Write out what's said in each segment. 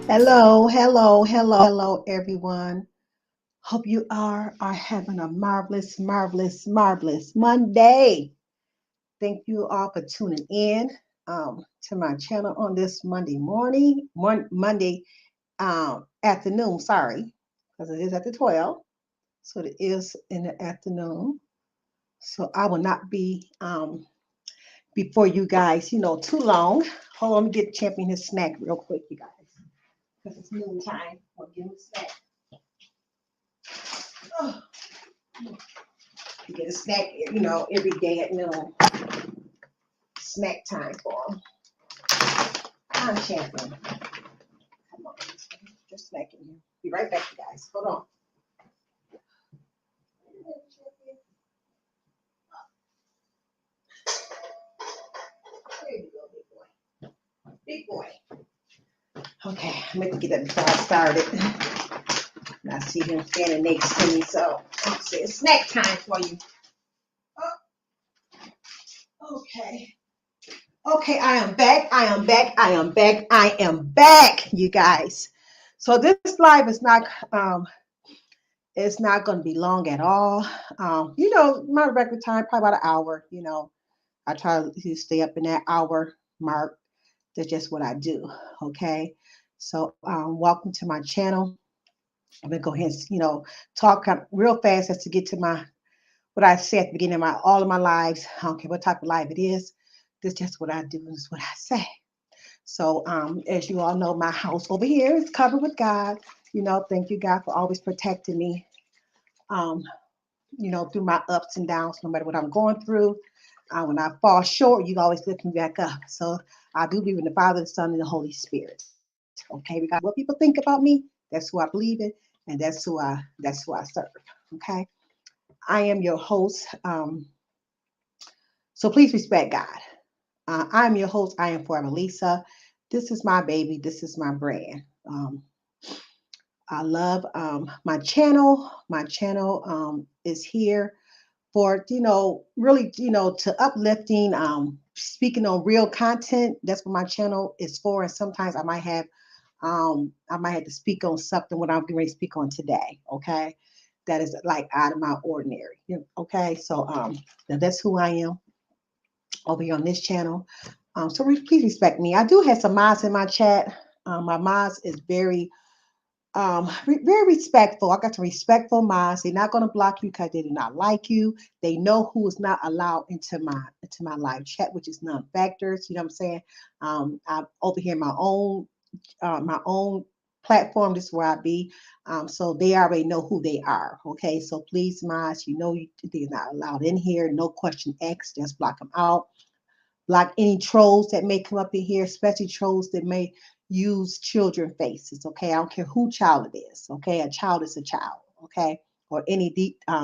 Hello, hello, hello, hello, everyone. Hope you are having a marvelous, marvelous, marvelous Monday. Thank you all for tuning in to my channel on this Monday morning, Monday afternoon. Sorry, because it is at the 12, so it is in the afternoon. So I will not be before you guys, too long. Hold on, let me get Champion his snack real quick, you guys, because it's noon time. I'll give him a snack. Oh. You get a snack, every day at noon. Snack time for them. I'm champion. Come on. Just snacking here. Be right back, you guys. Hold on. There you go, big boy. Big boy. Okay, I'm going to get that before I started. And I see him standing next to me, so I'm say it's snack time for you. Oh, okay. Okay, I am back. I am back. I am back. I am back, you guys. So this live is not it's not going to be long at all. My record time probably about an hour. I try to stay up in that hour mark. That's just what I do. Okay, so welcome to my channel. I'm gonna go ahead and talk kind of real fast as to get to my what I said at the beginning of my all of my lives. I don't care what type of life it is. This is just what I do. This is what I say. So, as you all know, my house over here is covered with God. Thank you, God, for always protecting me. Um, through my ups and downs, no matter what I'm going through. When I fall short, you always lift me back up. So I do believe in the Father, the Son, and the Holy Spirit. Okay, regardless of what people think about me, that's who I believe in, and that's who I serve. Okay, I am your host. So please respect God. I'm your host. I am Forever Lisa. This is my baby. This is my brand. I love my channel. My channel is here for really to uplifting, speaking on real content. That's what my channel is for. And sometimes I might have to speak on something what I'm going to speak on today. Okay, that is like out of my ordinary. Okay, so now that's who I am over here on this channel. So please respect me. I do have some mods in my chat. My mods is very respectful. I got some respectful minds. They're not going to block you because they do not like you. They know who is not allowed into my live chat, which is non-factors. You know what I'm saying? I'm over here my own platform. This is where I be. So they already know who they are. Okay, so please, minds, they're not allowed in here. No question asked. Just block them out. Block any trolls that may come up in here, especially trolls that may use children faces. Okay, I don't care who child it is. Okay, a child is a child. Okay, or any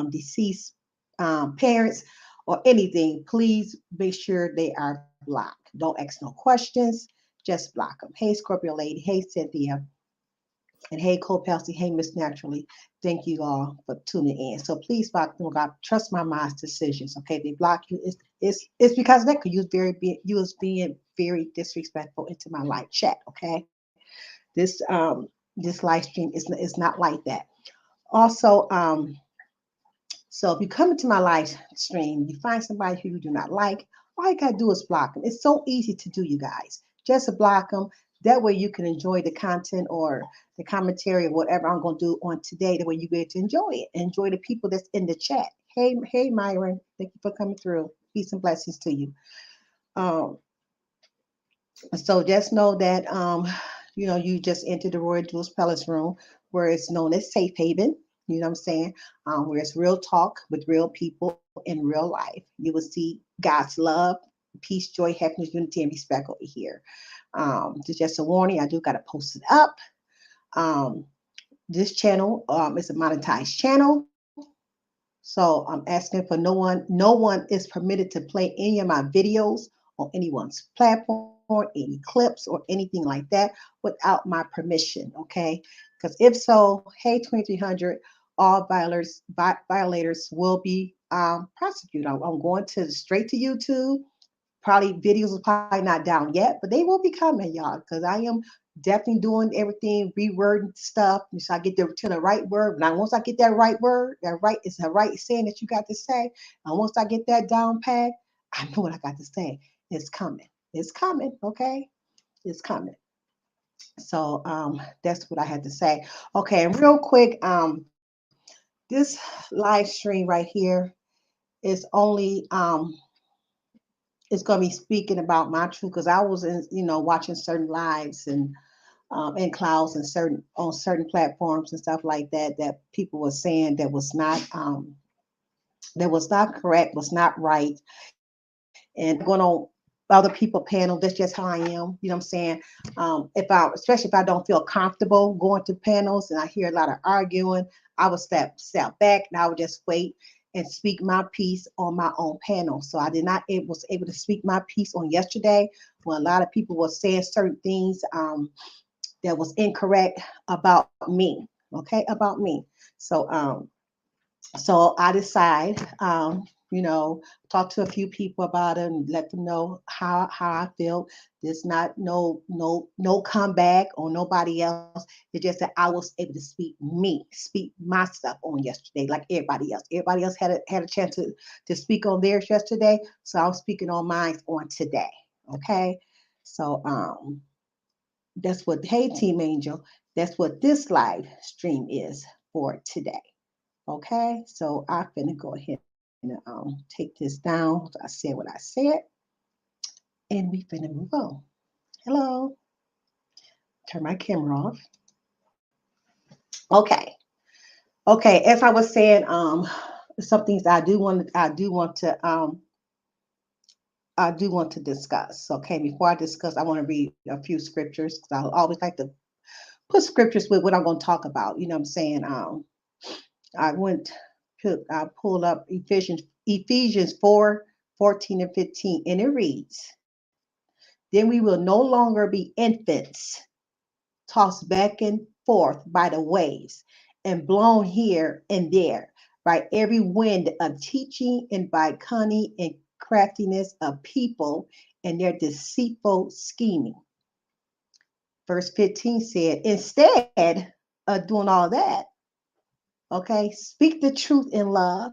deceased parents or anything. Please make sure they are blocked. Don't ask no questions. Just block them. Hey, Scorpio lady. Hey, Cynthia. And hey, Cole Pelsey, hey, Miss Naturally, thank you all for tuning in. So please block them. God, trust my mind's decisions. Okay, they block you. It's because of that. Because you was being very disrespectful into my live chat. Okay, this live stream is not like that. Also, so if you come into my live stream, you find somebody who you do not like, all you gotta do is block them. It's so easy to do, you guys. Just block them. That way you can enjoy the content or the commentary or whatever I'm gonna do on today. The way you get to enjoy it. Enjoy the people that's in the chat. Hey, Myron, thank you for coming through. Peace and blessings to you. Um, so just know that you just entered the Royal Jules Palace room where it's known as Safe Haven. You know what I'm saying? Where it's real talk with real people in real life. You will see God's love, peace, joy, happiness, unity, and respect over here. Just a warning, I do got to post it up. Um, this channel is a monetized channel. So I'm asking for no one is permitted to play any of my videos on anyone's platform, any clips or anything like that without my permission. Okay. Because if so, hey, 2300, all violators will be prosecuted. I'm going to straight to YouTube Probably videos are probably not down yet, but they will be coming, y'all, because I am definitely doing everything, rewording stuff, so I get to the right word. Now, once I get that right word, that right it's the right saying that you got to say. And once I get that down pat, I know what I got to say. It's coming. It's coming. Okay, it's coming. So that's what I had to say. Okay, and real quick, this live stream right here is only it's going to be speaking about my truth because I was in, watching certain lives and clouds and certain on certain platforms and stuff like that that people were saying that was not correct, was not right, and going on other people panel. That's just how I am. You know what I'm saying? If I, especially if I don't feel comfortable going to panels and I hear a lot of arguing, I would step back and I would just wait and speak my piece on my own panel. So I did not it was able to speak my piece on yesterday when a lot of people were saying certain things that was incorrect about me. Okay, about me. So so I decide, talk to a few people about it and let them know how I feel. There's not no comeback or nobody else. It's just that I was able to speak my stuff on yesterday, like everybody else. Everybody else had a chance to speak on theirs yesterday, so I was speaking on mine on today. Okay, so that's what, hey Team Angel, that's what this live stream is for today. Okay, so I'm finna go ahead and take this down. I said what I said, and we finna move on. Hello, turn my camera off. Okay, okay. As I was saying, some things I do want to discuss. Okay, before I discuss, I want to read a few scriptures because I always like to put scriptures with what I'm going to talk about. You know what I'm saying? I went I pulled up Ephesians 4:14 and 15, and it reads, then we will no longer be infants, tossed back and forth by the waves, and blown here and there by every wind of teaching and by cunning and craftiness of people and their deceitful scheming. Verse 15 said, instead of doing all that, okay, speak the truth in love.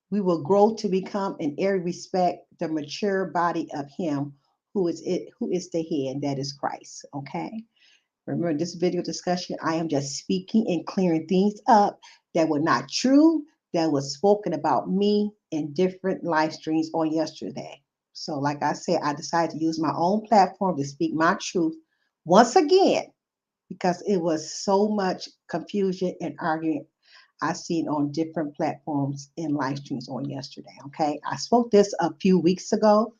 We will grow to become in every respect the mature body of him who is the head, that is Christ. Okay. Remember this video discussion, I am just speaking and clearing things up that were not true, that was spoken about me in different live streams on yesterday. So, like I said, I decided to use my own platform to speak my truth once again because it was so much confusion and arguing I seen on different platforms and live streams on yesterday. Okay, I spoke this a few weeks ago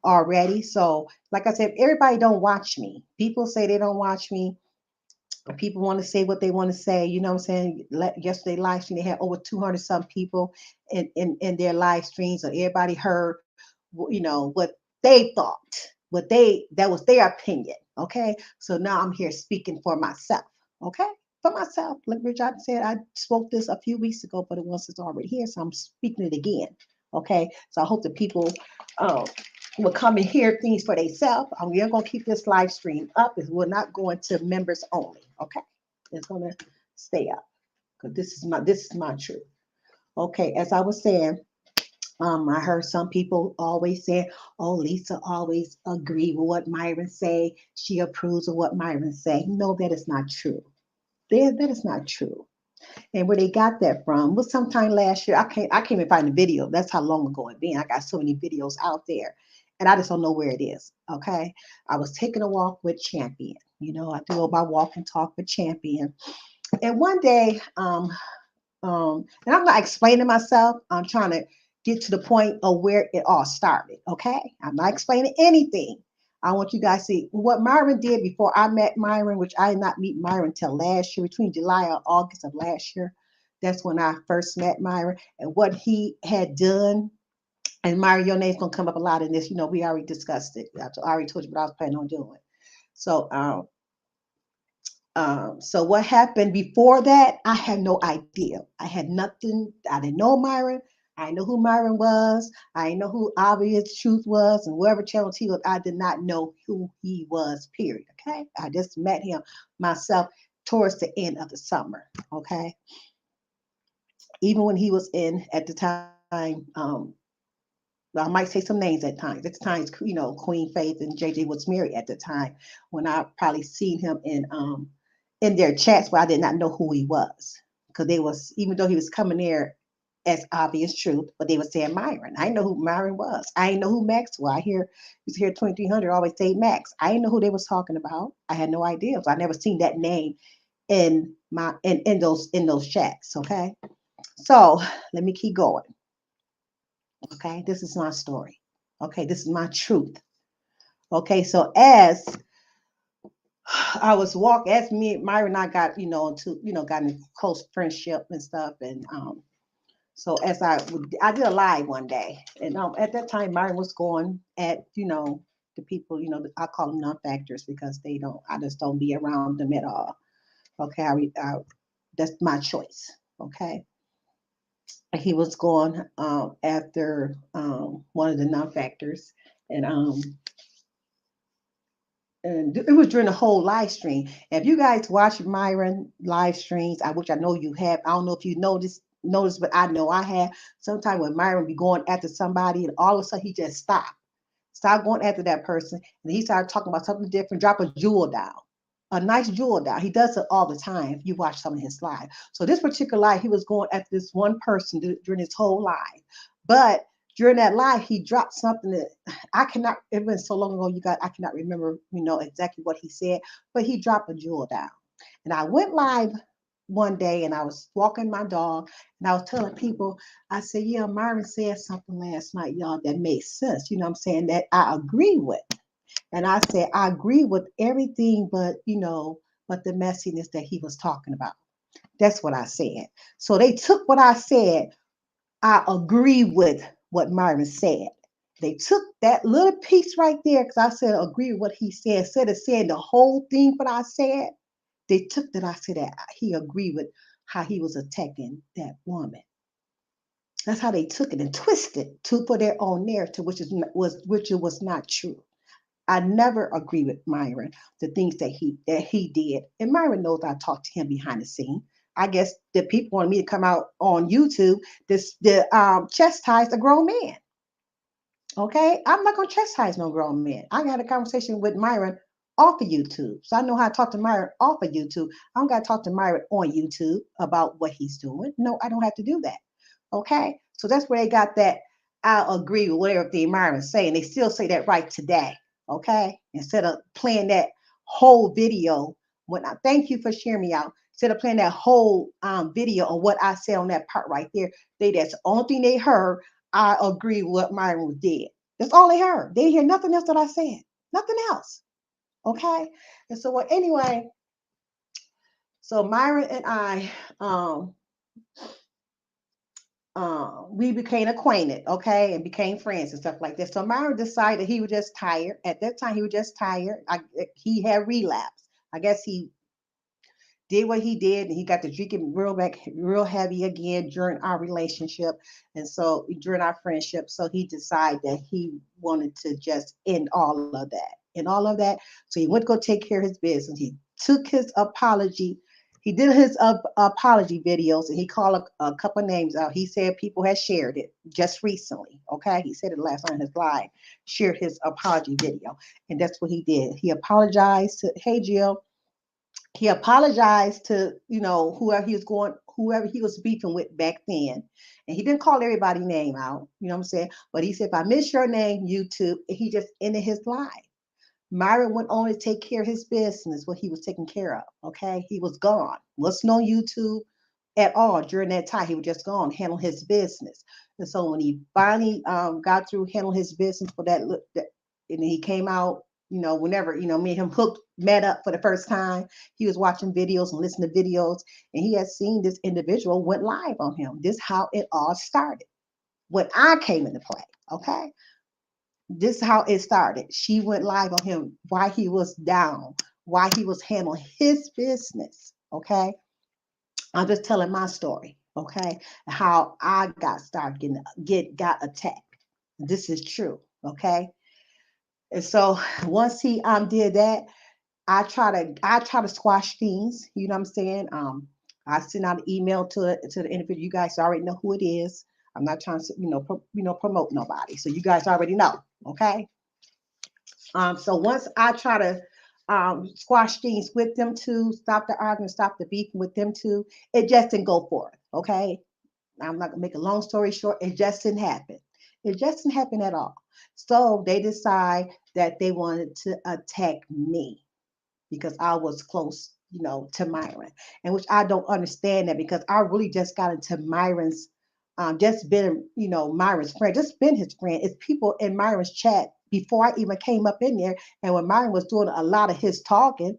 already. So, like I said, everybody don't watch me. People say they don't watch me. People want to say what they want to say. You know what I'm saying? Yesterday live stream, they had over 200 some people in their live streams. So everybody heard, what they thought, that was their opinion. Okay. So now I'm here speaking for myself. Okay. For myself. Like Richard said, I spoke this a few weeks ago, but it was it's already here. So I'm speaking it again. Okay. So I hope that people um, will come and hear things for themselves. We are going to keep this live stream up. We're not going to members only. Okay. It's going to stay up because this is my truth. Okay. As I was saying, I heard some people always say, "Oh, Lisa always agree with what Myron say. She approves of what Myron say." No, that is not true. That is not true. And where they got that from was sometime last year. I can't even find the video. That's how long ago it been. I got so many videos out there, and I just don't know where it is. Okay, I was taking a walk with Champion. I do my walk and talk with Champion. And one day, and I'm not explaining myself. I'm trying to get to the point of where it all started. Okay, I'm not explaining anything. I want you guys to see what Myron did before I met Myron, which I did not meet Myron until last year, between July and August of last year. That's when I first met Myron and what he had done. And Myron, your name's gonna come up a lot in this. We already discussed it. I already told you what I was planning on doing. So so what happened before that, I had no idea. I had nothing. I didn't know Myron. I know who Myron was. I know who Obvious Truth was, and wherever channel he was, I did not know who he was, period. Okay. I just met him myself towards the end of the summer. Okay. Even when he was in at the time, I might say some names at times. At times, Queen Faith and JJ was married at the time when I probably seen him in their chats, but I did not know who he was because they was, even though he was coming there as Obvious Truth, but they were saying Myron. I didn't know who Myron was. I didn't know who Max was. I used to hear 2300 always say Max. I didn't know who they was talking about. I had no idea. So I never seen that name in those chats. Okay, so let me keep going. Okay, this is my story. Okay, this is my truth. Okay, so as I was walking, as me, Myra and I got, got in close friendship and stuff. And so as I did a live one day. And at that time, Myra was going at, the people, I call them non-factors because I just don't be around them at all. Okay, that's my choice. Okay. He was going after one of the non-factors. And it was during the whole live stream. And if you guys watch Myron live streams, which I know you have, I don't know if you noticed, but I know I have. Sometimes when Myron be going after somebody, and all of a sudden he just stop going after that person, and he started talking about something different, drop a jewel down, a nice jewel down. He does it all the time. If you watch some of his live, so this particular live, he was going after this one person during his whole live, but during that live, he dropped something that I cannot. It was so long ago, you guys. I cannot remember, exactly what he said, but he dropped a jewel down. And I went live one day, and I was walking my dog, and I was telling people, I said, "Yeah, Myron said something last night, y'all, that made sense. You know what I'm saying? That I agree with." And I said, I agree with everything, but the messiness that he was talking about. That's what I said. So they took what I said. I agree with what Myron said. They took that little piece right there because I said agree with what he said. Instead of saying the whole thing, what I said, they took that I said that he agreed with how he was attacking that woman. That's how they took it and twisted to for their own narrative, which it was not true. I never agree with Myron, the things that he did. And Myron knows I talked to him behind the scene. I guess the people wanted me to come out on YouTube chastise a grown man. Okay, I'm not gonna chastise no grown man. I got a conversation with Myron off of YouTube, so I know how to talk to Myron off of YouTube. I don't got to talk to Myron on YouTube about what he's doing. No, I don't have to do that. Okay, so that's where they got that. I agree with whatever the Myron's saying. They still say that right today. Okay, instead of playing that whole video. When I thank you for sharing me out. Instead of playing that whole video on what I said on that part right there, that's the only thing they heard. I agree with what Myron did. That's all they heard. They didn't hear nothing else that I said. Nothing else. Okay. And so anyway, so Myron and I we became acquainted, okay, and became friends and stuff like that. So Myron decided he was just tired. At that time, he was just tired. He had relapsed. I guess he did what he did, and he got to drinking real heavy again during our relationship, and so during our friendship. So he decided that he wanted to just end all of that, So he went to go take care of his business. He took his apology. He did his apology videos, and he called a couple names out. He said people had shared it just recently. Okay, he said it last night in his live, shared his apology video, and that's what he did. He apologized to, hey Jill, he apologized to whoever he was beefing with back then, and he didn't call everybody's name out, you know what I'm saying, but he said, if I miss your name, YouTube, and he just ended his life. Myron went on to take care of his business, what he was taking care of. Okay, he was gone, wasn't on YouTube at all during that time. He was just gone, handling his business. And so when he finally got through handling his business for that, and he came out, whenever, me and him met up for the first time, he was watching videos and listening to videos, and he had seen this individual went live on him. This is how it all started when I came into play. Okay. This is how it started. She went live on him while he was down, while he was handling his business. Okay. I'm just telling my story. Okay, how I got started got attacked. This is true. Okay, and so once he did that, I try to squash things. You know what I'm saying? I send out an email to the individual. You guys already know who it is. I'm not trying to promote nobody. So you guys already know. Okay. So once I try to squash things with them too, stop the argument, stop the beef with them too, it just didn't go forth. Okay. I'm not gonna make a long story short. It just didn't happen. It just didn't happen at all. So they decide that they wanted to attack me because I was close, to Myron, and which I don't understand that because I really just got into Myron's, just been, Myron's friend, just been his friend. It's people in Myron's chat before I even came up in there, and when Myron was doing a lot of his talking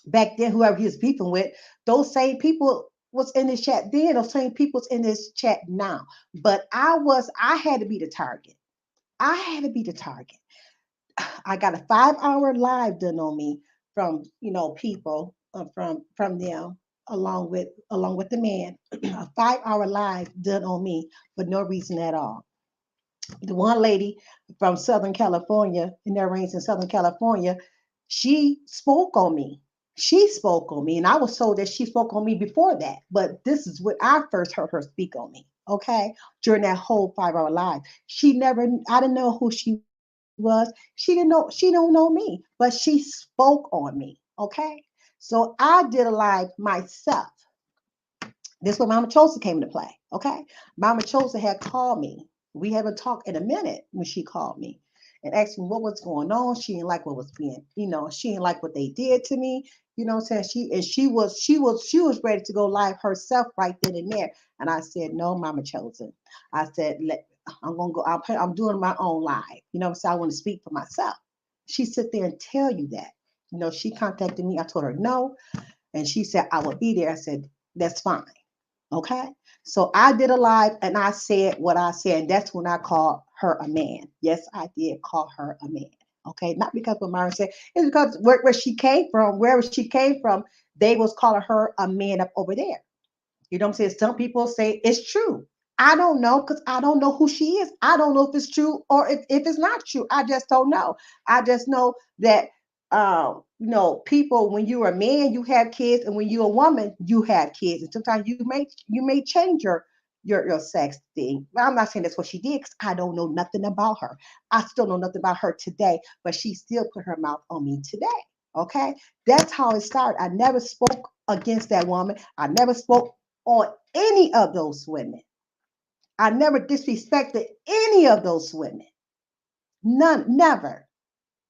back then, whoever he was beefing with, those same people was in this chat then, those same people's in this chat now. But I had to be the target. I had to be the target. I got a 5 hour live done on me from people from them along with the man. A 5 hour live done on me for no reason at all. The one lady from Southern California, in their reigns in Southern California, she spoke on me. She spoke on me, and I was told that she spoke on me before that. But this is when I first heard her speak on me. Okay, during that whole 5 hour live, I didn't know who she was. She don't know me, but she spoke on me. Okay, so I did a live myself. This is where Mama Chosa came into play. Okay. Mama Chosa had called me. We haven't talked in a minute when she called me and asked me what was going on. She didn't like what was being, she didn't like what they did to me. You know what I'm saying? She was ready to go live herself right then and there. And I said, no, Mama Chosen. I said, I'm gonna go, I'm doing my own live. You know what I'm saying? I want to speak for myself. She sit there and tell you that. She contacted me. I told her no. And she said, I will be there. I said, that's fine. Okay. So I did a live and I said what I said. And that's when I called her a man. Yes, I did call her a man. Okay. Not because what Myron said, it's because where she came from, wherever she came from, they was calling her a man up over there. You know what I'm saying? Some people say it's true. I don't know because I don't know who she is. I don't know if it's true or if it's not true. I just don't know. I just know that people, when you're a man, you have kids, and when you're a woman, you have kids. And sometimes you may change your sex thing. But I'm not saying that's what she did because I don't know nothing about her. I still know nothing about her today, but she still put her mouth on me today. Okay. That's how it started. I never spoke against that woman. I never spoke on any of those women. I never disrespected any of those women. None, never.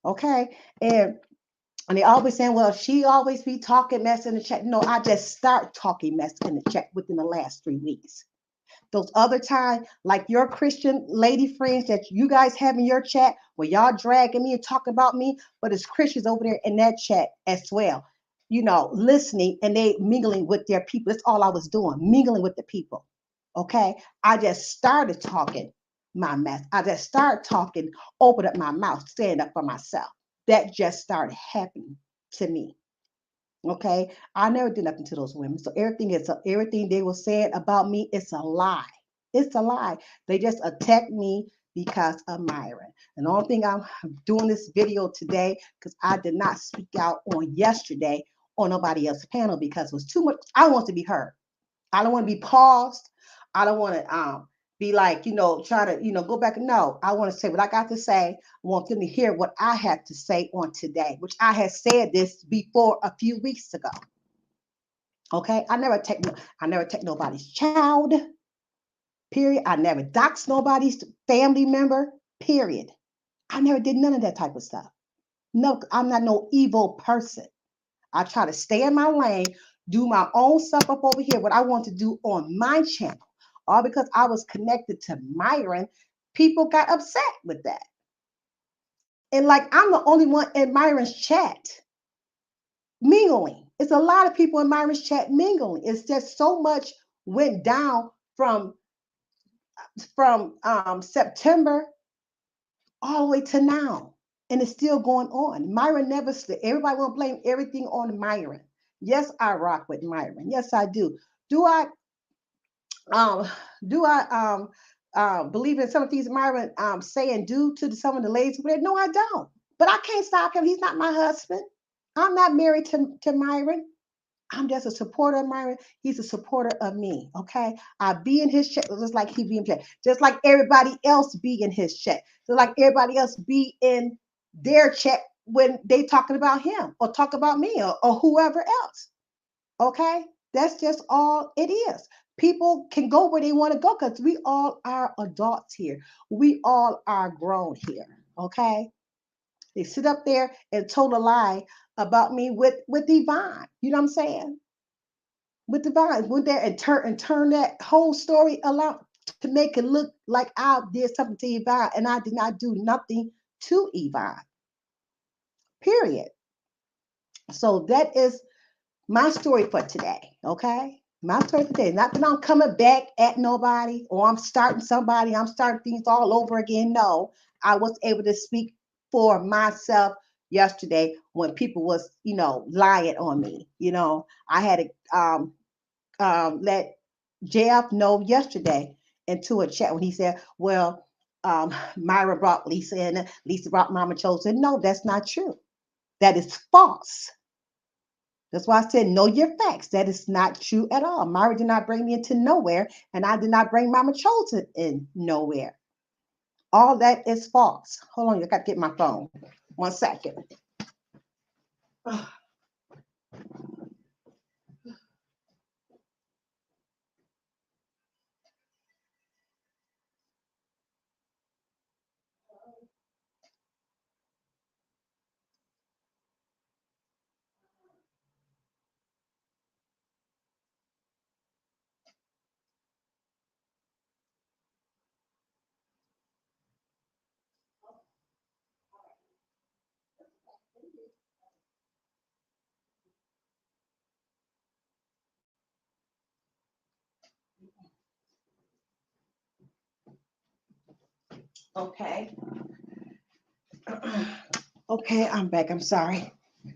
Okay. And they always saying, well, she always be talking mess in the chat. No, I just start talking mess in the chat within the last 3 weeks. Those other times, like your Christian lady friends that you guys have in your chat, where y'all dragging me and talking about me, but it's Christians over there in that chat as well, listening and they mingling with their people. That's all I was doing, mingling with the people. Okay. I just started talking my mess. I just started talking, opened up my mouth, stand up for myself. That just started happening to me. Okay, I never did nothing to those women. So everything they were saying about me, it's a lie. It's a lie. They just attacked me because of Myron. And the only thing I'm doing this video today because I did not speak out on yesterday on nobody else's panel because it was too much. I want to be heard. I don't want to be paused. I don't want to be like, try to, go back. No, I want to say what I got to say. I want them to hear what I had to say on today, which I had said this before a few weeks ago. Okay. I never take nobody's child. Period. I never doxed nobody's family member. Period. I never did none of that type of stuff. No, I'm not no evil person. I try to stay in my lane, do my own stuff up over here, what I want to do on my channel. All because I was connected to Myron, people got upset with that. And like I'm the only one in Myron's chat mingling. It's a lot of people in Myron's chat mingling. It's just so much went down from September all the way to now. And it's still going on. Myron never slipped. Everybody want to blame everything on Myron. Yes, I rock with Myron. Yes, I do. Do I? Um, do I believe in some of these Myron say and do to some of the ladies? No, I don't. But I can't stop him. He's not my husband. I'm not married to Myron. I'm just a supporter of Myron. He's a supporter of me. Okay. I be in his check just like he be in check. Just like everybody else be in his check. Just like everybody else be in their check when they talking about him or talk about me or whoever else. Okay. That's just all it is. People can go where they want to go because we all are adults here. We all are grown here. Okay. They sit up there and told a lie about me with Yvonne. You know what I'm saying? With Divine, went there and turn that whole story around to make it look like I did something to Yvonne, and I did not do nothing to Yvonne. Period. So that is my story for today. Okay, my story for today. Not that I'm coming back at nobody or I'm starting somebody. I'm starting things all over again. No, I was able to speak for myself yesterday when people was lying on me. I had to let JF know yesterday into a chat when he said, well, Myra brought Lisa in, Lisa brought Mama Chosen. No, that's not true. That is false. That's why I said, know your facts. That is not true at all. Myra did not bring me into nowhere, and I did not bring Mama Chosen in nowhere. All that is false. Hold on, I got to get my phone. 1 second. Okay. Okay, I'm back. I'm sorry. I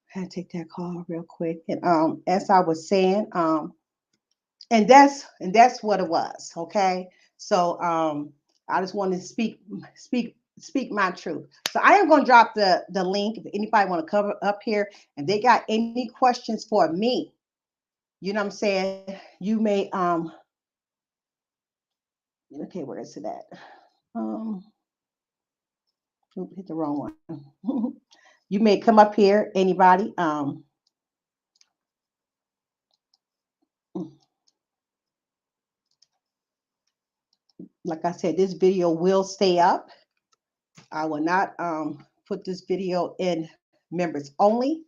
had to take that call real quick. And as I was saying, and that's what it was. Okay. So I just wanted to speak my truth. So I am going to drop the link if anybody want to cover up here and they got any questions for me. You know what I'm saying? You may okay, where is it at? Um hit the wrong one. You may come up here, anybody. Like I said, this video will stay up. I will not put this video in members only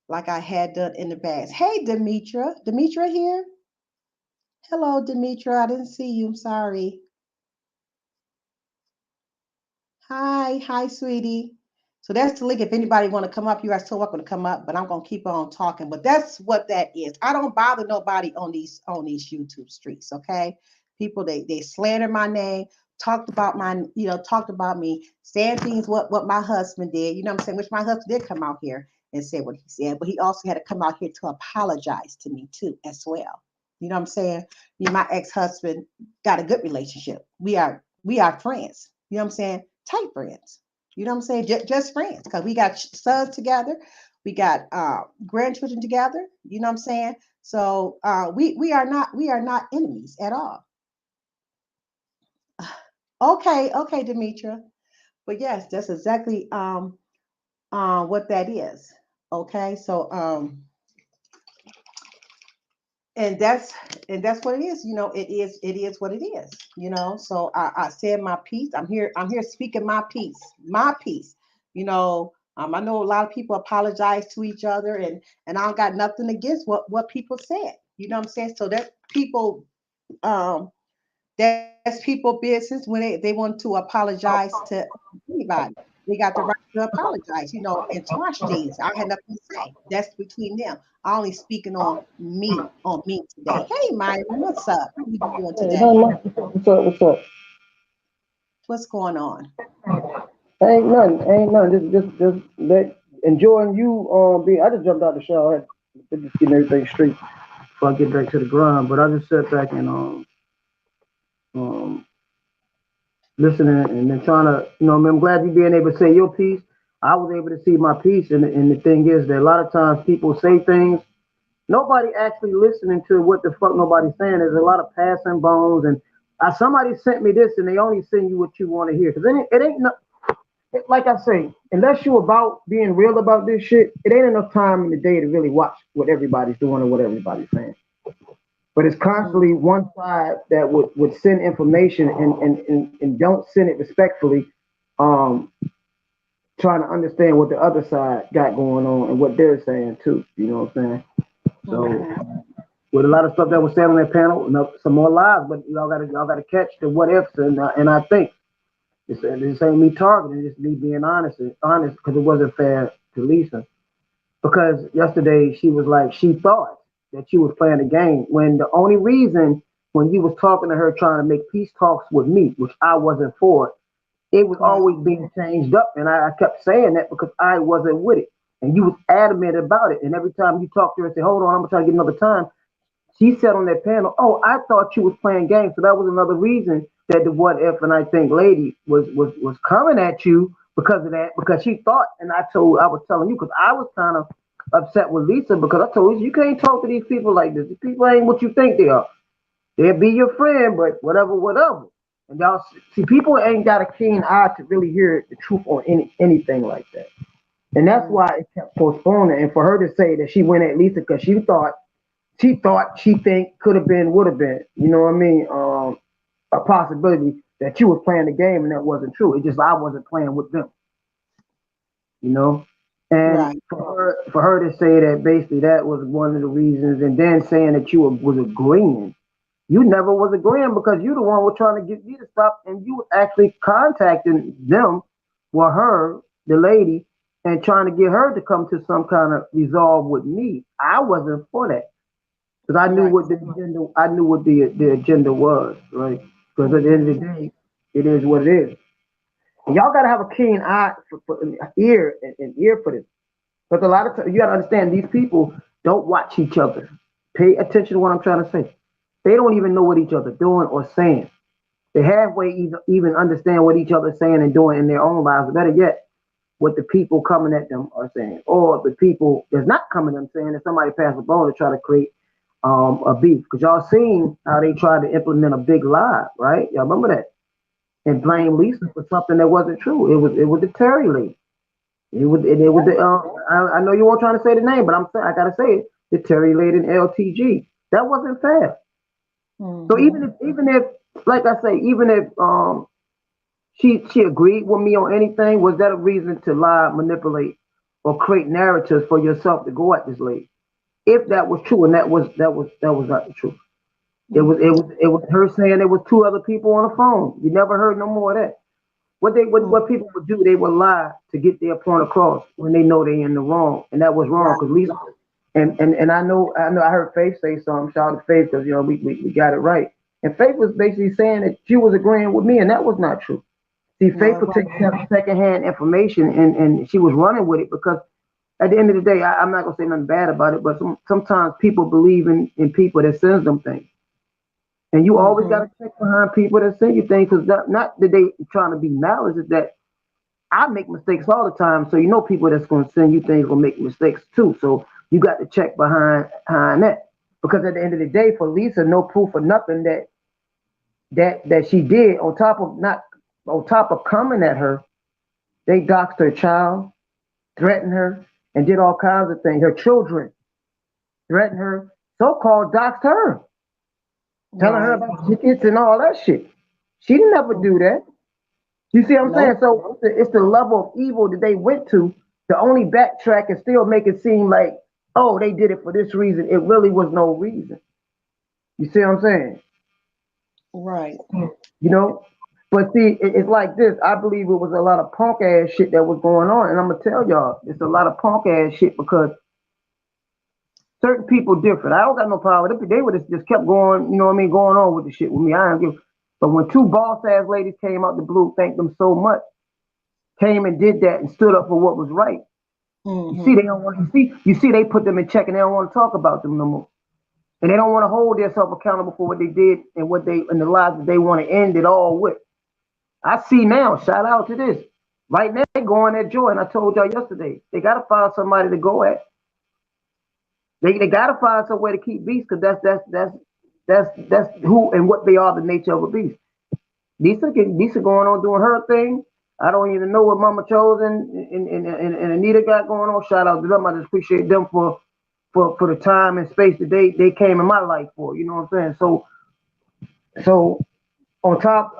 like I had done in the past. Hey, Demetra. Demetra here? Hello, Demetra. I didn't see you. I'm sorry. Hi, sweetie. So that's the link. If anybody want to come up, you are so welcome to come up. But I'm gonna keep on talking. But that's what that is. I don't bother nobody on these YouTube streets. Okay, people they slander my name, talked about me, saying things what my husband did. You know what I'm saying? Which my husband did come out here and say what he said, but he also had to come out here to apologize to me too as well. You know what I'm saying? Me and my ex-husband got a good relationship. We are friends. You know what I'm saying? Tight friends. You know what I'm saying? Just friends because we got sons together, we got grandchildren together. You know what I'm saying? So we are not enemies at all. Okay, Demetra. But yes, that's exactly what that is. Okay, so and that's what it is. It is what it is. So I said my piece. I'm here speaking my piece. I know a lot of people apologize to each other, and I don't got nothing against what people said. You know what I'm saying? So that people um that's people business when they want to apologize to anybody. They got the right to apologize, and trash things. I had nothing to say. That's between them. I only speaking on me today. Hey, Myron, what's up? How you doing Hey, today? nothing much. What's up? What's up? What's going on? Ain't nothing. Ain't nothing. Just enjoying you. Being. I just jumped out the shower. Just getting everything straight. before I get back to the grind. But I just sat back and um listening and then trying to, I'm glad you being able to say your piece. I was able to see my piece, and the thing is that a lot of times people say things, nobody actually listening to what the fuck nobody's saying. There's a lot of passing bones, and somebody sent me this, and they only send you what you want to hear. Because it ain't no, like I say, unless you about being real about this shit, it ain't enough time in the day to really watch what everybody's doing or what everybody's saying. But it's constantly one side that would send information and don't send it respectfully, um, trying to understand what the other side got going on and what they're saying too. You know what I'm saying? So with a lot of stuff that was said on that panel, some more lies, but y'all gotta catch the what ifs, and I think this ain't me targeting, it's me being honest because it wasn't fair to Lisa because yesterday she was like she thought that you was playing a game when the only reason when you was talking to her trying to make peace talks with me, which I wasn't for, it was Right. always being changed up, and I kept saying that because I wasn't with it, and you was adamant about it, and every time you talked to her and said, "Hold on, I'm gonna try to get another time," she said on that panel, "Oh, I thought you was playing games," so that was another reason that the what if and I think lady was coming at you because of that because she thought, and I was telling you because I was kind of upset with Lisa because I told her you can't talk to these people like this. These people ain't what you think they are. They'll be your friend, but whatever. And y'all see, people ain't got a keen eye to really hear the truth on anything like that. And that's why it kept postponing. And for her to say that she went at Lisa because she think could have been, would have been, you know what I mean? A possibility that you was playing the game and that wasn't true. It just I wasn't playing with them, you know. And Right. for her to say that basically that was one of the reasons, and then saying that you was agreeing, you never was agreeing because you the one was trying to get you to stop, and you was actually contacting them, or her, the lady, and trying to get her to come to some kind of resolve with me. I wasn't for that because I knew Right. what the agenda. I knew what the agenda was, right? Because at the end of the day, it is what it is. And y'all gotta have a keen eye for ear and ear for this. Because a lot of times you gotta understand these people don't watch each other. Pay attention to what I'm trying to say. They don't even know what each other doing or saying. They halfway even understand what each other saying and doing in their own lives. Better yet, what the people coming at them are saying, or the people that's not coming at them saying that somebody passed a bone to try to create a beef. Because y'all seen how they tried to implement a big lie, right? Y'all remember that? And blame Lisa for something that wasn't true. It was the Terry lady. It was the I know you weren't trying to say the name, but I gotta say it. The Terry lady in LTG. That wasn't fair. So Mm-hmm. even if like I say, even if she agreed with me on anything, was that a reason to lie, manipulate, or create narratives for yourself to go at this lady? If that was true, and that was not the truth. It was her saying there was two other people on the phone. You never heard no more of that. What people would do, they would lie to get their point across when they know they in the wrong, and that was wrong Right. because Lisa and I know I heard Faith say something. Shout out to Faith because we got it right. And Faith was basically saying that she was agreeing with me, and that was not true. See, Faith Right. would take secondhand information and she was running with it because at the end of the day, I'm not gonna say nothing bad about it, but sometimes people believe in people that sends them things. And you always got Mm-hmm. to check behind people that send you things because not that they trying to be malice, is that I make mistakes all the time. So you know people that's going to send you things will make mistakes too. So you got to check behind that because at the end of the day, for Lisa, no proof or nothing that she did on top of coming at her, they doxed her child, threatened her, and did all kinds of things. Her children threatened her, so-called doxed her, telling her Right. about tickets and all that shit. She didn't ever do that. You see what I'm saying? Nope. So it's the level of evil that they went to only backtrack and still make it seem like, oh, they did it for this reason. It really was no reason. You see what I'm saying? Right. You know? But see, it's like this. I believe it was a lot of punk ass shit that was going on. And I'm going to tell y'all, it's a lot of punk ass shit because certain people different. I don't got no problem with it. They would have just kept going, you know what I mean, going on with the shit with me. I don't give. But when two boss ass ladies came out the blue, thank them so much, came and did that and stood up for what was right. You see, Mm-hmm. they don't want. You see, they put them in check and they don't want to talk about them no more. and they don't want to hold themselves accountable for what they did and what they and the lives that they want to end it all with. I see now. Shout out to this. Right now, they going at Joy, and I told y'all yesterday they gotta find somebody to go at. They gotta find some way to keep beasts because that's who and what they are, the nature of a beast. Lisa going on doing her thing. I don't even know what Mama Chosen and Anita got going on. Shout out to them. I just appreciate them for the time and space that they came in my life for. You know what I'm saying? So on top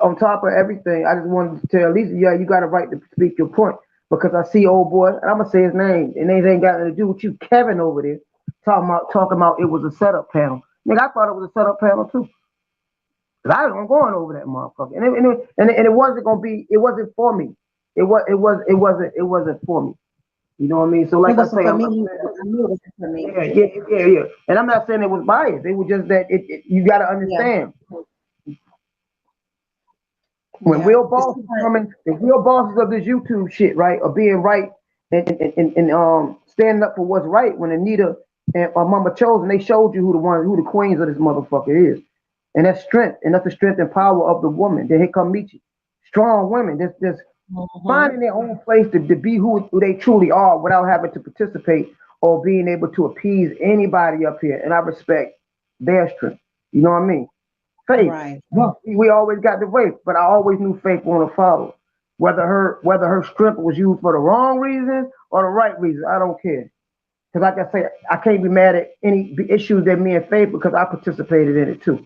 of everything, I just wanted to tell Lisa, yeah, you got a right to speak your point because I see old boy, and I'm gonna say his name, and it ain't got nothing to do with you, Kevin over there, talking about it was a setup panel. Nigga, I thought it was a setup panel too. Cause I was going over that motherfucker, and it wasn't gonna be, it wasn't for me. It wasn't for me. You know what I mean? So It like I wasn't say, for me. I knew it wasn't for me. yeah. And I'm not saying it was biased. It was just that you got to Yeah, understand when yeah. real It's bosses different. coming, the real bosses of this YouTube shit, right, are being right and standing up for what's right. When Anita and Mama Chosen, they showed you who the queens of this motherfucker is, and that's strength, and that's the strength and power of the woman. Then here come Michi, strong women, just Hmm. finding their own place to be who they truly are without having to participate or being able to appease anybody up here. And I respect their strength. You know what I mean? Faith. Right. We always got the faith, but I always knew Faith wanted to follow. Whether her strength was used for the wrong reason or the right reason, I don't care. Because like I say, I can't be mad at any issues that me and Faith because I participated in it too.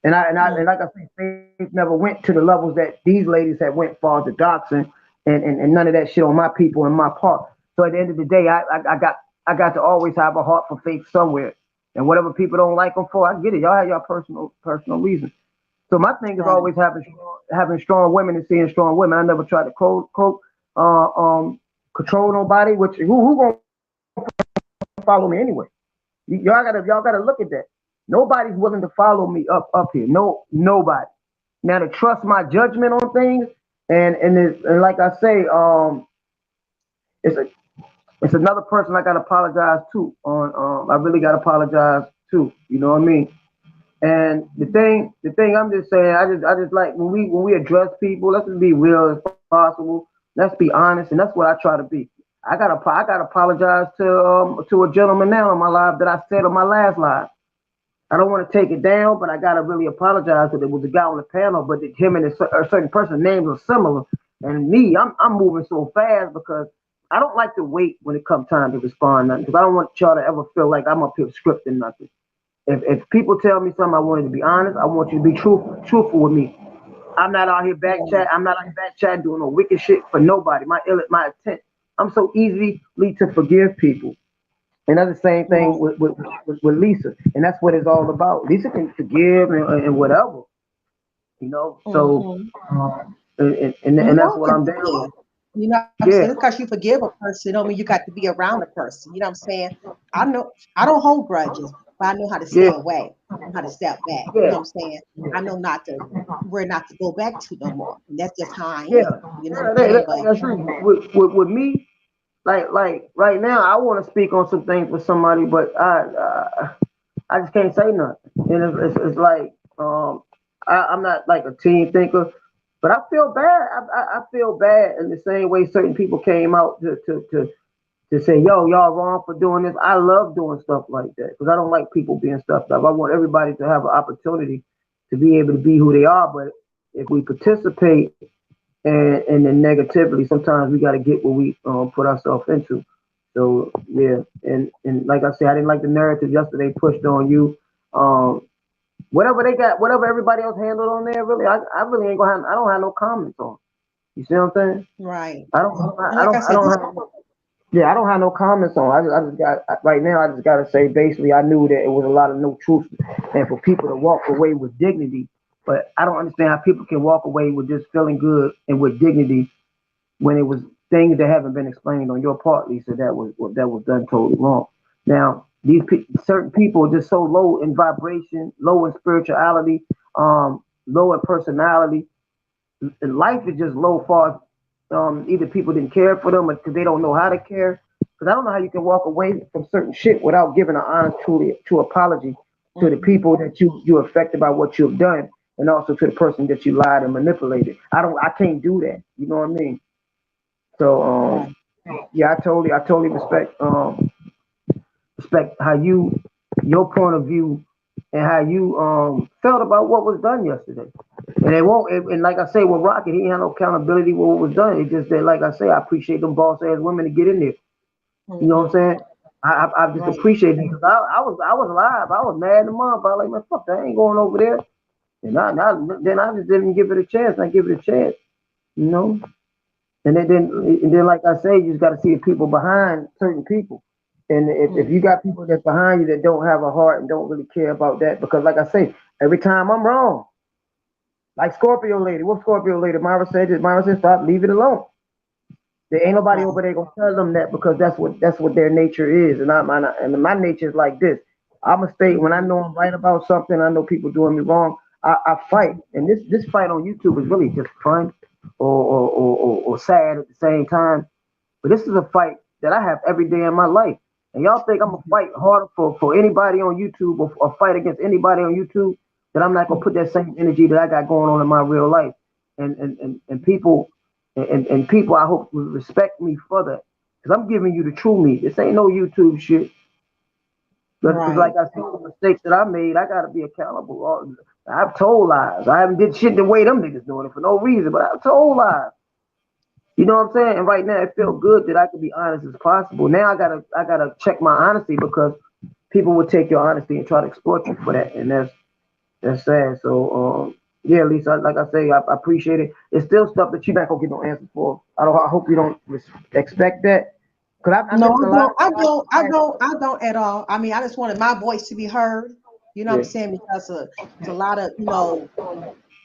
And like I say, Faith never went to the levels that these ladies had went far to doxing and none of that shit on my people and my part. So at the end of the day, I got to always have a heart for Faith somewhere. And whatever people don't like them for, I get it. Y'all have your personal reasons. So my thing is Right. always having strong women and seeing strong women. I never tried to uh, um, control nobody. Which who gonna follow me anyway? Y'all gotta look at that. Nobody's willing to follow me up here. No, nobody. Now to trust my judgment on things, and like I say, it's a it's another person I gotta apologize to. I really gotta apologize to. You know what I mean? And the thing I'm just saying, I just like when we address people, let's just be real as possible. Let's be honest, and that's what I try to be. I gotta apologize to a gentleman now on my live that I said on my last live. I don't want to take it down, but I gotta really apologize that it was a guy on the panel, but that him and a certain person names are similar. And me, I'm moving so fast because I don't like to wait when it comes time to respond nothing because I don't want y'all to ever feel like I'm up here scripting nothing. If people tell me something, I want you to be honest. I want you to be truthful with me. I'm not out here back Yeah. chat. I'm not out here back chat doing no wicked shit for nobody. My intent. I'm so easily to forgive people. And that's the same thing Right. with Lisa. And that's what it's all about. Lisa can forgive and whatever, you know. So, Hmm. and We that's all what can I'm down forgive. with. You know what I'm Yeah, saying? Because you forgive a person, don't mean you got to be around a person. You know what I'm saying? I know I don't hold grudges, but I know how to yeah, stay away. I know how to step back. You know yeah, what I'm saying? I know not to where not to go back to no more. And that's just how I yeah. am. You know what I'm Yeah, saying? But that's true. With me, like right now, I want to speak on some things with somebody, but I just can't say nothing. And it's like I'm not like a team thinker, but I feel bad. I feel bad in the same way certain people came out to say, yo, y'all wrong for doing this. I love doing stuff like that because I don't like people being stuffed up. I want everybody to have an opportunity to be able to be who they are. But if we participate and then negativity, sometimes we got to get what we put ourselves into. So yeah, and like I said, I didn't like the narrative yesterday pushed on you. Um, whatever they got, whatever everybody else handled on there, really, I really ain't gonna have, I don't have no comments on. You see what I'm saying? right. I don't, And I like I don't, I said, don't this have. Yeah, I don't have no comments on. I just got right now. I just gotta say, basically, I knew that it was a lot of no truth, and for people to walk away with dignity. But I don't understand how people can walk away with just feeling good and with dignity when it was things that haven't been explained on your part, Lisa. That was done totally wrong. Now, certain people are just so low in vibration, low in spirituality, low in personality. And life is just low far. Either people didn't care for them or because they don't know how to care. Because I don't know how you can walk away from certain shit without giving an honest, truly true apology to the people that you affected by what you've done, and also to the person that you lied and manipulated. I can't do that. You know what I mean? So Right. yeah, I totally respect how your point of view and how you felt about what was done yesterday. And it won't and like I say with Rocket, he ain't had no accountability with what was done. It's just that like I say, I appreciate them boss ass women to get in there. You know what I'm Mm-hmm. saying? I just Right. appreciate it because I was live. I was mad in the month. I was like, man, fuck that, I ain't going over there. And then I just didn't give it a chance. I give it a chance, you know. And then like I say, you just got to see the people behind certain people. And if you Mm-hmm. got people that's behind you that don't have a heart and don't really care about that, because like I say, every time I'm wrong, like Scorpio lady, what Scorpio lady? Myra said, stop, leave it alone. There ain't nobody Right. over there gonna tell them that because that's what their nature is, and my nature is like this. I'm a state when I Mm-hmm. know I'm right about something. I know people doing me wrong. I fight, and this fight on YouTube is really just fun or sad at the same time. But this is a fight that I have every day in my life. And y'all think I'm gonna Mm-hmm. fight harder for anybody on YouTube or fight against anybody on YouTube that I'm not gonna put that same energy that I got going on in my real life. And people and people I hope will respect me for that. Because I'm giving you the true me. This ain't no YouTube shit. Because like Right. I said, the mistakes that I made, I gotta be accountable. I've told lies. I haven't did shit the way them niggas doing it for no reason, but I've told lies. You know what I'm saying? And right now it feels good that I can be honest as possible. Now I gotta check my honesty because people will take your honesty and try to exploit you for that, and that's sad. So yeah, Lisa, like I say, I appreciate it. It's still stuff that you're not gonna get no answer for. I hope you don't expect that because I No, missed a I lot. don't. I don't. I don't. I don't at all. I mean, I just wanted my voice to be heard. You know what I'm Yeah, saying? Because it's a lot of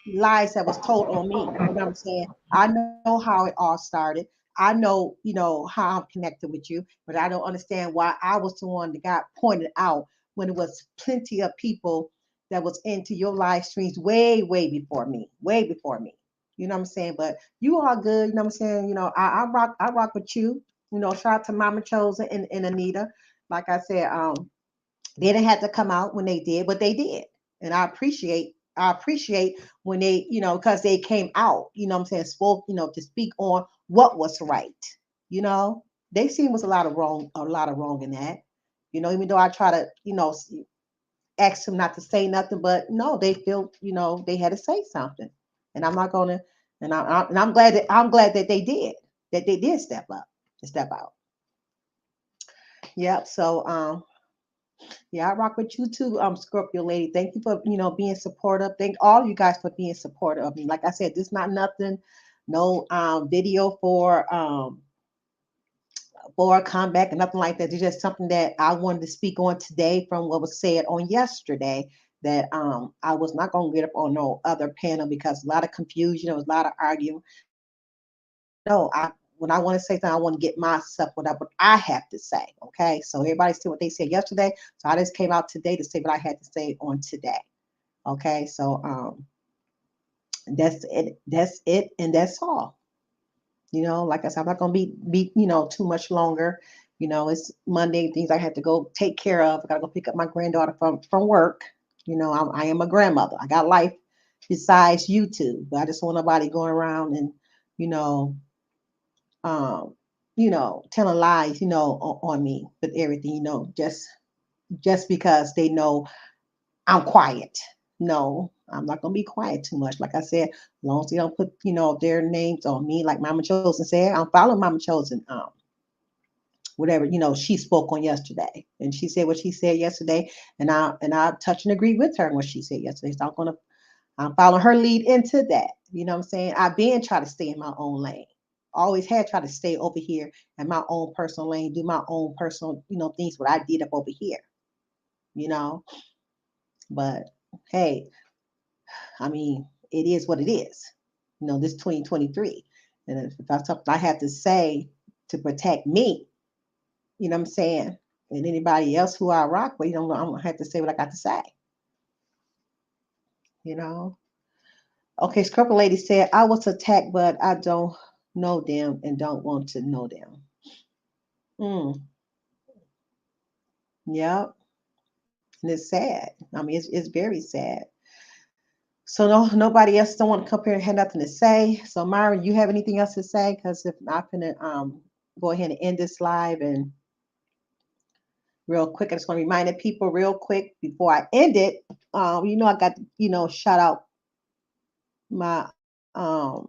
lies that was told on me. You know what I'm saying? I know how it all started. I know how I'm connected with you, but I don't understand why I was the one that got pointed out when it was plenty of people that was into your live streams way before me, way before me. You know what I'm saying? But you are good. You know what I'm saying? I rock with you. Shout out to Mama Chosen and Anita. Like I said, they didn't have to come out when they did, but they did. And I appreciate when they, because they came out, what I'm saying, spoke, to speak on what was right. You know, they seen was a lot of wrong in that. Even though I try to, ask them not to say nothing, but no, they feel, they had to say something. And I'm not gonna, and I'm glad that they did step up, to step out. Yep. So yeah, I rock with you too, Scorpio lady. Thank you for being supportive. Thank all you guys for being supportive of me. Like I said, this not nothing, no video for a comeback and nothing like that. It's just something that I wanted to speak on today from what was said on yesterday. That I was not gonna get up on no other panel because a lot of confusion, there was a lot of arguing. No, when I want to say something, I want to get myself what I have to say. Okay, so everybody said what they said yesterday. So I just came out today to say what I had to say on today. Okay, so that's it. That's it, and that's all. Like I said, I'm not gonna be too much longer. It's Monday, things I have to go take care of. I gotta go pick up my granddaughter from work. I am a grandmother. I got life besides YouTube, but I just want nobody going around and you know um, telling lies, on me with everything, just because they know I'm quiet. No, I'm not gonna be quiet too much. Like I said, as long as they don't put, their names on me, like Mama Chosen said, I'm following Mama Chosen. Whatever, she spoke on yesterday, and she said what she said yesterday, and I touch and agree with her on what she said yesterday. So I'm following her lead into that. You know what I'm saying? I've been trying to stay in my own lane. Always had tried to stay over here in my own personal lane, do my own personal, things what I did up over here, you know. But hey, I mean, it is what it is. This 2023. And if that's something I have to say to protect me, you know what I'm saying? And anybody else who I rock with, I'm gonna have to say what I got to say, you know. Okay, Scrubber Lady said, I was attacked, but I don't know them and don't want to know them. Mm, yep. And it's sad. I mean, it's very sad. So nobody else don't want to come here and have nothing to say. So Myron, you have anything else to say? Because if not, I'm gonna go ahead and end this live. And real quick, I just want to remind the people real quick before I end it. I got shout out my our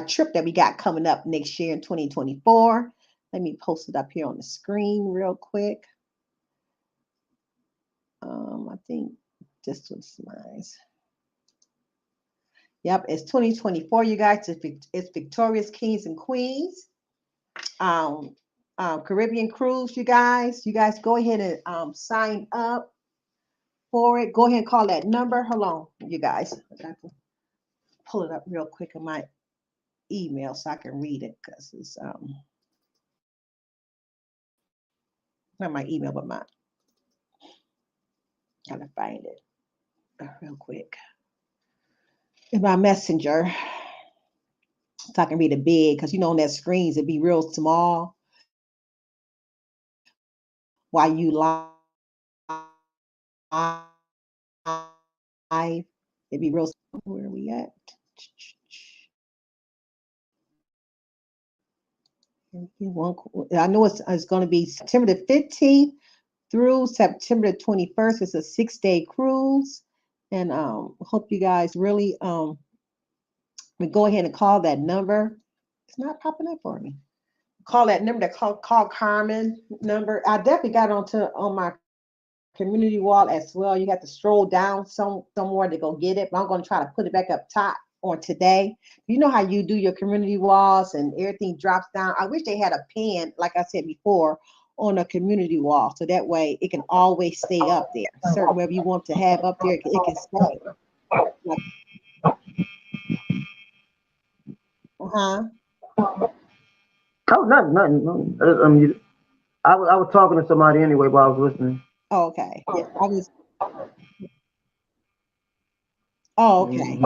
trip that we got coming up next year in 2024. Let me post it up here on the screen real quick. I think this was nice. Yep, it's 2024, you guys. It's Victorious Kings and Queens. Caribbean cruise, you guys. You guys go ahead and sign up for it. Go ahead and call that number. Hold on, you guys. I got to pull it up real quick in my email so I can read it because it's not my email, but my gotta find it real quick in my messenger so I can read it big because on that screens it'd be real small while you live. It'd be real. Where are we at? I know it's going to be September the 15th through September the 21st. It's a 6-day cruise, and hope you guys really we go ahead and call that number. It's not popping up for me. Call that number. Call Carmen number. I definitely got on my community wall as well. You got to stroll down somewhere to go get it, but I'm going to try to put it back up top on today. You know how you do your community walls and everything drops down. I wish they had a pen, like I said before, on a community wall, so that way it can always stay up there. Certain wherever you want to have up there, it can stay. Oh, nothing. I was talking to somebody anyway while I was listening. Oh, okay. Yeah, I was. Oh, okay.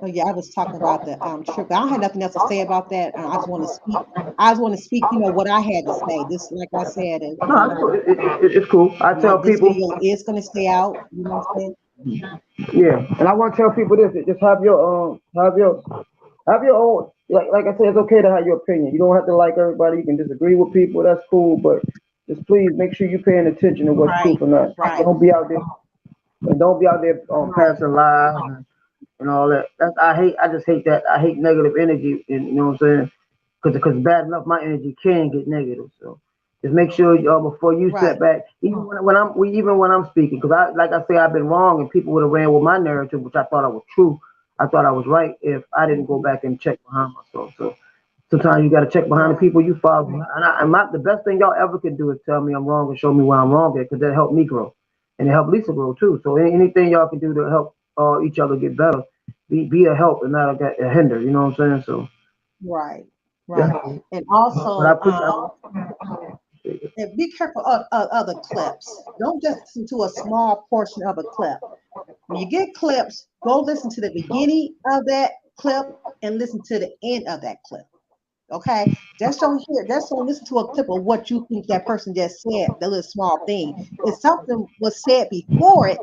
Oh, yeah, I was talking about the trip. I don't have nothing else to say about that. I just want to speak. I just want to speak. What I had to say. This, like I said, is, No, it's cool. I tell this people. video is going to stay out. You know what I'm saying? Yeah, and I want to tell people this: just have your own. Like I said, it's okay to have your opinion. You don't have to like everybody. You can disagree with people. That's cool, but just please make sure you're paying attention to what's truth or not. Right. Don't be out there passing lies and all that. I just hate that. I hate negative energy, and you know what I'm saying? Because bad enough my energy can get negative. So just make sure before you step back, even when I'm speaking, because like I say, I've been wrong, and people would have ran with my narrative, which I thought I was true. I thought I was right if I didn't go back and check behind myself. So sometimes you got to check behind the people you follow. And the best thing y'all ever could do is tell me I'm wrong and show me where I'm wrong at, because that helped me grow, and it helped Lisa grow too. So anything y'all can do to help each other get better, be a help and not a hinder. You know what I'm saying? So Right. yeah. And also, But and be careful of other clips. Don't just listen to a small portion of a clip. When you get clips, go listen to the beginning of that clip and listen to the end of that clip. Okay, just don't listen to a clip of what you think that person just said, the little small thing. If something was said before it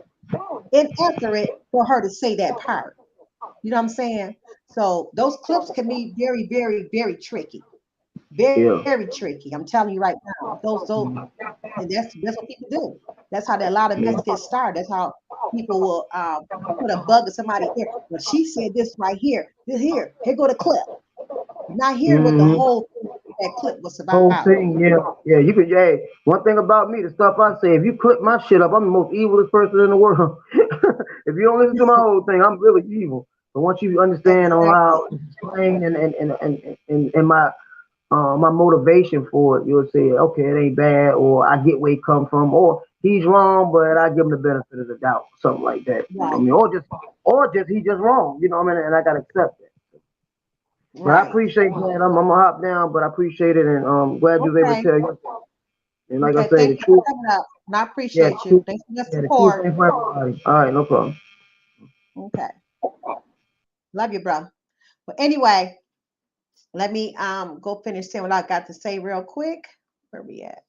and after it for her to say that part. You know what I'm saying? So those clips can be very, very, very tricky. Very, yeah. very tricky. I'm telling you right now. Those and that's what people do. That's how a lot of mess gets started. That's how people will put a bug in somebody's ear. Well, she said this right here. Here go the clip. Not hearing what the whole thing that clip was Whole about. thing, yeah. You could, hey, one thing about me, the stuff I say, if you clip my shit up, I'm the most evilest person in the world. If you don't listen to my whole thing, I'm really evil. But once you understand on how it's explained and my motivation for it, you'll say, okay, it ain't bad, or I get where he come from, or he's wrong, but I give him the benefit of the doubt, something like that. You know what I mean? Or just he's just wrong. You know what I mean? And I gotta accept it. But I appreciate that. I'm gonna hop down, but I appreciate it, and glad you was able to tell you. And like I say, the Thank you truth, for coming up. And I yeah, appreciate you. Thanks for your the truth support. ain't for everybody. All right, no problem. Okay. Love you, bro. But anyway, let me go finish saying what I got to say real quick. Where we at?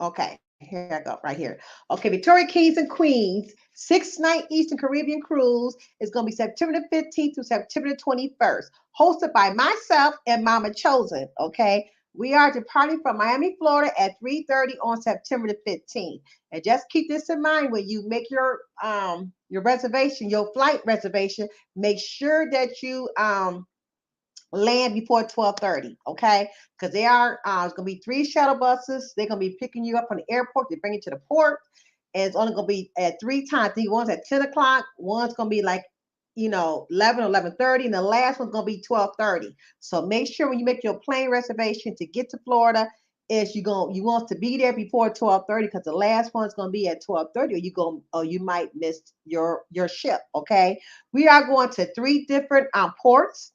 Okay. here I go, right here. Okay, Victoria Kings and Queens, 6-night Eastern Caribbean cruise is going to be September the 15th through September the 21st, hosted by myself and Mama Chosen. Okay, we are departing from Miami, Florida at 3:30 on September the 15th. And just keep this in mind when you make your reservation, your flight reservation. Make sure that you land before 12:30, okay? Because they are it's gonna be 3 shuttle buses. They're gonna be picking you up from the airport. They bring you to the port, and it's only gonna be at 3 times. I think one's at 10 o'clock, one's gonna be like 11 or 11:30, and the last one's gonna be 12:30. So make sure when you make your plane reservation to get to Florida, is you want to be there before 12:30, because the last one's gonna be at 12:30, or you might miss your ship. Okay, we are going to 3 different ports,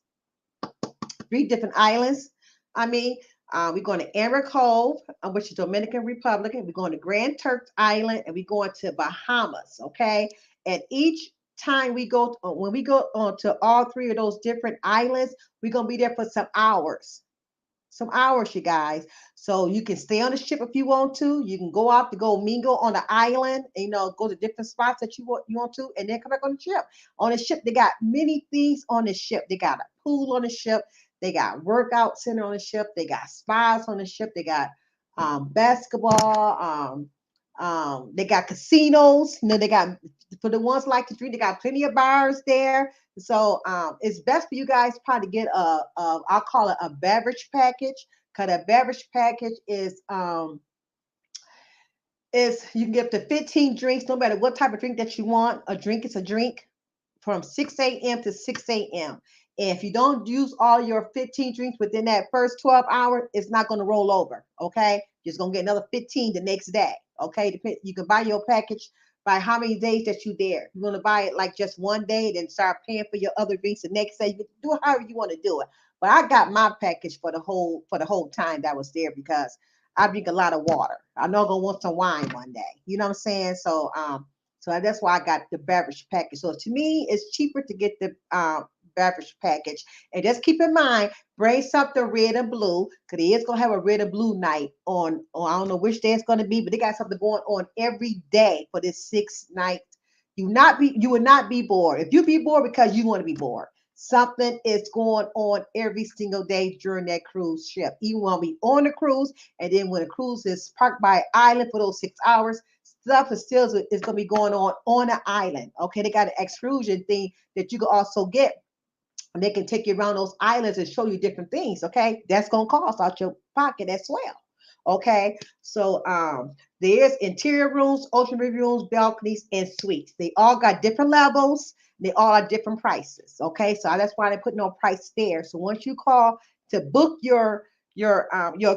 3 different islands. I mean, we're going to Amber Cove, which is Dominican Republic. We're going to Grand Turk Island, and we're going to Bahamas. Okay, and each time when we go on to all 3 of those different islands, we're going to be there for some hours. Some hours, you guys. So you can stay on the ship if you want to. You can go out to go mingle on the island, and, go to different spots that you want to, and then come back on the ship. On the ship, they got many things on the ship. They got a pool on the ship. They got workout center on the ship. They got spas on the ship. They got basketball. They got casinos. They got, for the ones like to drink, they got plenty of bars there. So it's best for you guys probably to get I'll call it a beverage package, because a beverage package is you can get up to 15 drinks, no matter what type of drink that you want. A drink is a drink, from 6 a.m. to 6 a.m. And if you don't use all your 15 drinks within that first 12 hours, it's not going to roll over. Okay. You're just going to get another 15 the next day. Okay. You can buy your package by how many days that you there. You're going to buy it like just one day, then start paying for your other drinks the next day. You can do it however you want to do it. But I got my package for the whole time that I was there, because I drink a lot of water. I know I'm going to want some wine one day. You know what I'm saying? So that's why I got the beverage package. So to me, it's cheaper to get the beverage package. And just keep in mind, bring something red and blue, because he is going to have a red and blue night on I don't know which day it's going to be, but they got something going on every day for this 6 night. You will not be bored. If you be bored because you want to be bored, something is going on every single day during that cruise ship. Even when we on the cruise, and then when the cruise is parked by island for those 6 hours, stuff is going to be going on the island. Okay, they got an excursion thing that you can also get, and they can take you around those islands and show you different things. Okay, that's going to cost out your pocket as well. Okay, so there's interior rooms, ocean view rooms, balconies, and suites. They all got different levels. They all are different prices. Okay, so that's why they put no price there. So once you call to book your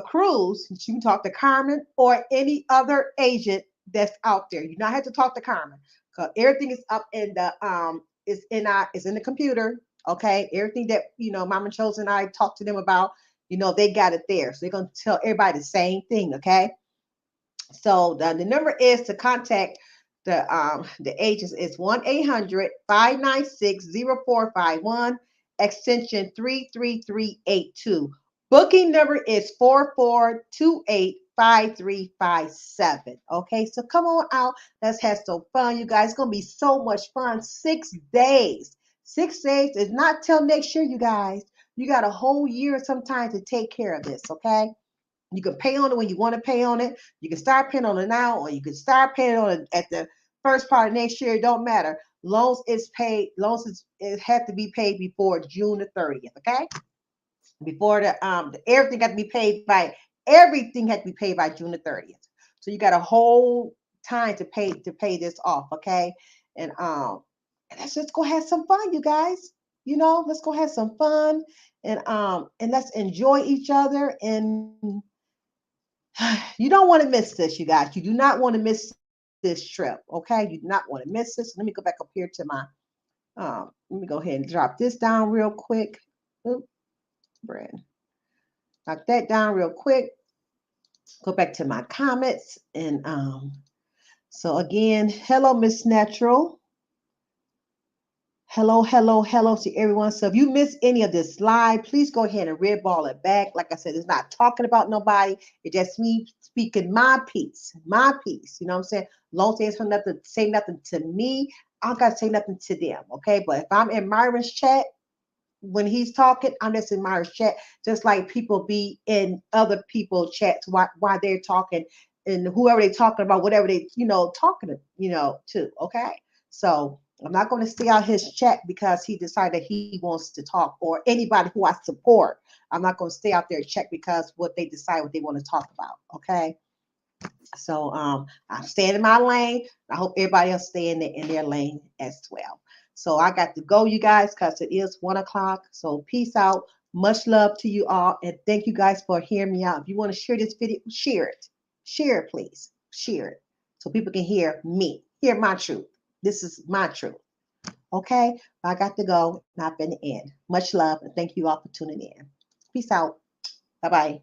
cruise, you can talk to Carmen or any other agent that's out there. You not have to talk to Carmen, because everything is up in the is in the computer. Okay, everything that Mama Chosen and I talked to them about, they got it there. So they're gonna tell everybody the same thing. Okay, so the number is to contact the agents is 1-800-596-0451, extension 33382. Booking number is 4428-5357. Okay, so come on out. Let's have some fun, you guys. It's gonna be so much fun. 6 days. 6 days is not till next year, you guys. You got a whole year sometimes to take care of this. Okay. You can pay on it when you want to pay on it. You can start paying on it now, or you can start paying on it at the first part of next year. It don't matter. It had to be paid before June the 30th. Okay, before everything had to be paid by June the 30th. So you got a whole time to pay this off. Okay, and let's just go have some fun, you guys. Let's go have some fun, and let's enjoy each other. And you don't want to miss this, you guys. You do not want to miss this trip. Okay, you do not want to miss this. Let me go back up here to my let me go ahead and drop this down real quick. Oop, Brad. Knock that down real quick. Go back to my comments. And so again, hello, Miss Natural. Hello, hello, hello to everyone. So if you missed any of this live, please go ahead and red ball it back. Like I said, it's not talking about nobody. It's just me speaking my piece, my piece. You know what I'm saying? Long as they nothing, say nothing to me, I don't got to say nothing to them. Okay. But if I'm in Myron's chat, when he's talking, I'm just in Myron's chat, just like people be in other people's chats while they're talking and whoever they talking about, whatever they, talking to, to. Okay. So I'm not going to stay out his chat because he decided he wants to talk, or anybody who I support. I'm not going to stay out there and check because what they decide what they want to talk about. Okay. So I'm staying in my lane. I hope everybody else stay in their lane as well. So I got to go, you guys, because it is 1:00. So peace out. Much love to you all. And thank you guys for hearing me out. If you want to share this video, share it. Share it, please. Share it. So people can hear me. Hear my truth. This is my truth. Okay. I got to go. Not been the end. Much love. And thank you all for tuning in. Peace out. Bye-bye.